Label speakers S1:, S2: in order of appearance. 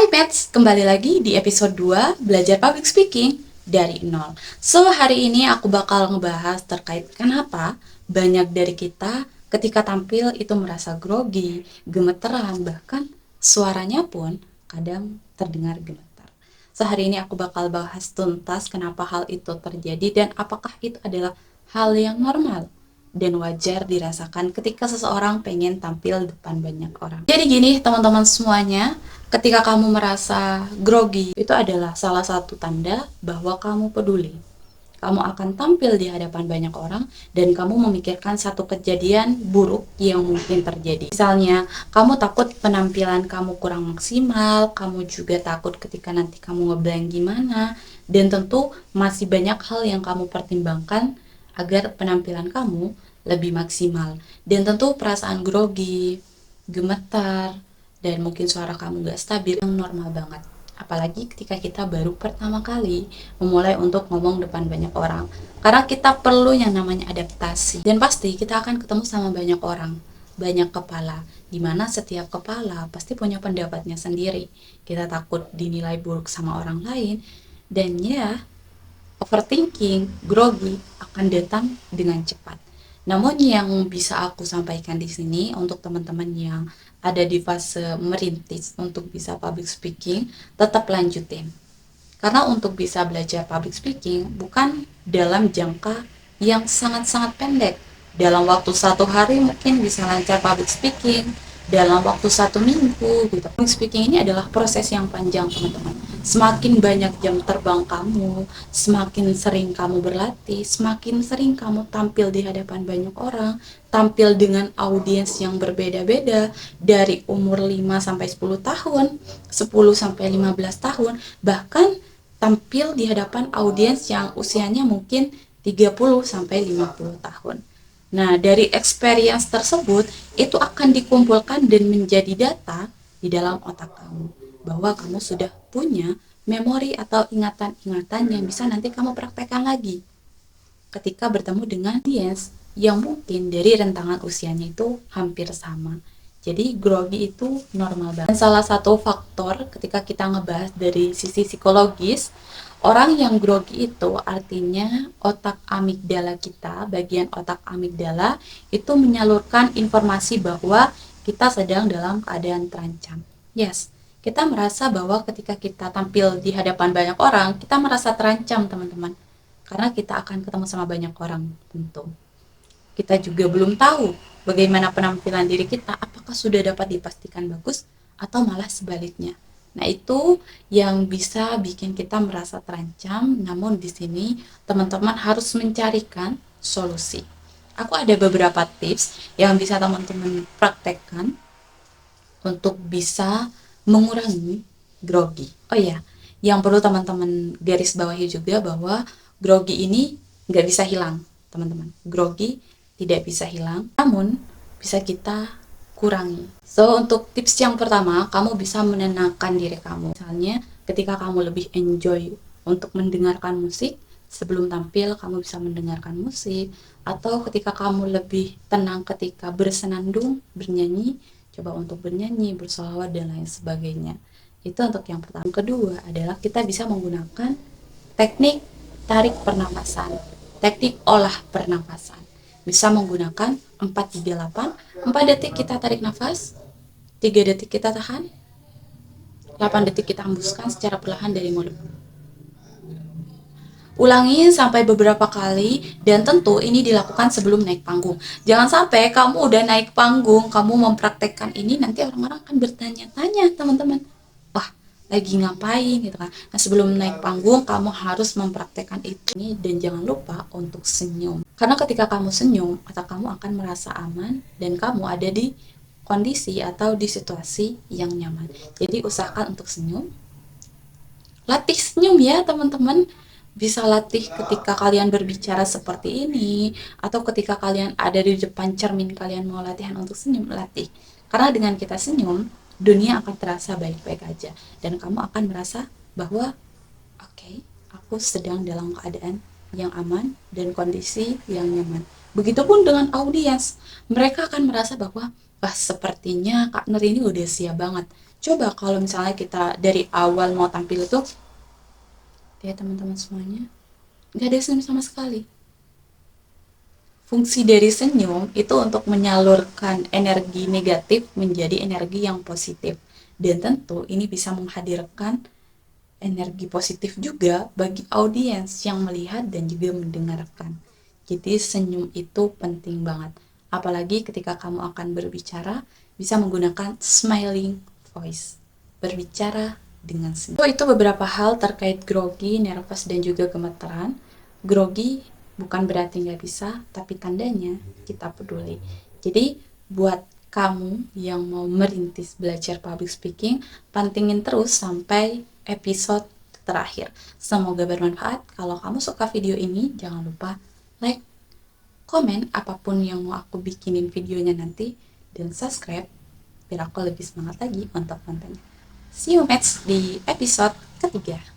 S1: Hai Pets, kembali lagi di episode 2 Belajar Public Speaking dari nol. So, hari ini aku bakal ngebahas terkait kenapa banyak dari kita ketika tampil itu merasa grogi, gemeteran, bahkan suaranya pun kadang terdengar gemetar. So, hari ini aku bakal bahas tuntas kenapa hal itu terjadi dan apakah itu adalah hal yang normal dan wajar dirasakan ketika seseorang pengen tampil depan banyak orang. Jadi gini teman-teman semuanya, ketika kamu merasa grogi, itu adalah salah satu tanda bahwa kamu peduli. Kamu akan tampil di hadapan banyak orang dan kamu memikirkan satu kejadian buruk yang mungkin terjadi. Misalnya, kamu takut penampilan kamu kurang maksimal, kamu juga takut ketika nanti kamu ngeblank gimana, dan tentu masih banyak hal yang kamu pertimbangkan agar penampilan kamu lebih maksimal. Dan tentu perasaan grogi, gemetar, dan mungkin suara kamu gak stabil yang normal banget. Apalagi ketika kita baru pertama kali memulai untuk ngomong depan banyak orang. Karena kita perlu yang namanya adaptasi. Dan pasti kita akan ketemu sama banyak orang, banyak kepala, dimana setiap kepala pasti punya pendapatnya sendiri. Kita takut dinilai buruk sama orang lain, dan ya, overthinking, grogi akan datang dengan cepat. Namun yang bisa aku sampaikan di sini untuk teman-teman yang ada di fase merintis untuk bisa public speaking, tetap lanjutin. Karena untuk bisa belajar public speaking bukan dalam jangka yang sangat-sangat pendek. Dalam waktu 1 hari mungkin bisa lancar public speaking, dalam waktu 1 minggu gitu. Public speaking ini adalah proses yang panjang teman-teman. Semakin banyak jam terbang kamu, semakin sering kamu berlatih, semakin sering kamu tampil di hadapan banyak orang, tampil dengan audiens yang berbeda-beda dari umur 5 sampai 10 tahun, 10 sampai 15 tahun, bahkan tampil di hadapan audiens yang usianya mungkin 30 sampai 50 tahun. Nah, dari experience tersebut itu akan dikumpulkan dan menjadi data di dalam otak kamu bahwa kamu sudah punya memori atau ingatan-ingatan yang bisa nanti kamu praktekkan lagi ketika bertemu dengan audiens yang mungkin dari rentangan usianya itu hampir sama. Jadi grogi itu normal banget. Dan salah satu faktor ketika kita ngebahas dari sisi psikologis, orang yang grogi itu artinya otak amigdala kita, bagian otak amigdala itu menyalurkan informasi bahwa kita sedang dalam keadaan terancam. Yes, kita merasa bahwa ketika kita tampil di hadapan banyak orang, kita merasa terancam teman-teman. Karena kita akan ketemu sama banyak orang tentu. Kita juga belum tahu bagaimana penampilan diri kita, apakah sudah dapat dipastikan bagus atau malah sebaliknya. Nah, itu yang bisa bikin kita merasa terancam, namun di sini teman-teman harus mencarikan solusi. Aku ada beberapa tips yang bisa teman-teman praktekkan untuk bisa mengurangi grogi. Oh ya, yang perlu teman-teman garis bawahi juga bahwa grogi ini nggak bisa hilang, teman-teman. Grogi tidak bisa hilang, namun bisa kita kurangi. So, untuk tips yang pertama, kamu bisa menenangkan diri kamu. Misalnya, ketika kamu lebih enjoy untuk mendengarkan musik, sebelum tampil kamu bisa mendengarkan musik, atau ketika kamu lebih tenang ketika bersenandung, bernyanyi, coba untuk bernyanyi, bersolawat, dan lain sebagainya. Itu untuk yang pertama. Yang kedua adalah kita bisa menggunakan teknik tarik pernapasan, teknik olah pernapasan. Bisa menggunakan 438, 4 detik kita tarik nafas, 3 detik kita tahan, 8 detik kita hembuskan secara perlahan dari mulut. Ulangi sampai beberapa kali, dan tentu ini dilakukan sebelum naik panggung. Jangan sampai kamu udah naik panggung, kamu mempraktekkan ini, nanti orang-orang akan bertanya-tanya teman-teman, wah lagi ngapain gitu kan. Nah, sebelum naik panggung kamu harus mempraktekkan itu, dan jangan lupa untuk senyum. Karena ketika kamu senyum, otak kamu akan merasa aman dan kamu ada di kondisi atau di situasi yang nyaman. Jadi usahakan untuk senyum. Latih senyum ya teman-teman. Bisa latih ketika kalian berbicara seperti ini, atau ketika kalian ada di depan cermin kalian mau latihan untuk senyum, latih. Karena dengan kita senyum, dunia akan terasa baik-baik aja dan kamu akan merasa bahwa oke, aku sedang dalam keadaan yang aman dan kondisi yang nyaman. Begitupun dengan audiens, mereka akan merasa bahwa wah, sepertinya Kak Nur ini udah siap banget. Coba kalau misalnya kita dari awal mau tampil itu, ya teman-teman semuanya, nggak ada senyum sama sekali. Fungsi dari senyum itu untuk menyalurkan energi negatif menjadi energi yang positif. Dan tentu ini bisa menghadirkan energi positif juga bagi audiens yang melihat dan juga mendengarkan. Jadi senyum itu penting banget. Apalagi ketika kamu akan berbicara, bisa menggunakan smiling voice. Berbicara dengan senyum. So, itu beberapa hal terkait grogi, nervous, dan juga gemeteran. Grogi bukan berarti nggak bisa, tapi tandanya kita peduli. Jadi buat kamu yang mau merintis belajar public speaking, pantengin terus sampai episode terakhir. Semoga bermanfaat. Kalau kamu suka video ini, jangan lupa like, komen apapun yang mau aku bikinin videonya nanti, dan subscribe biar aku lebih semangat lagi untuk kontennya. See you next di episode ketiga.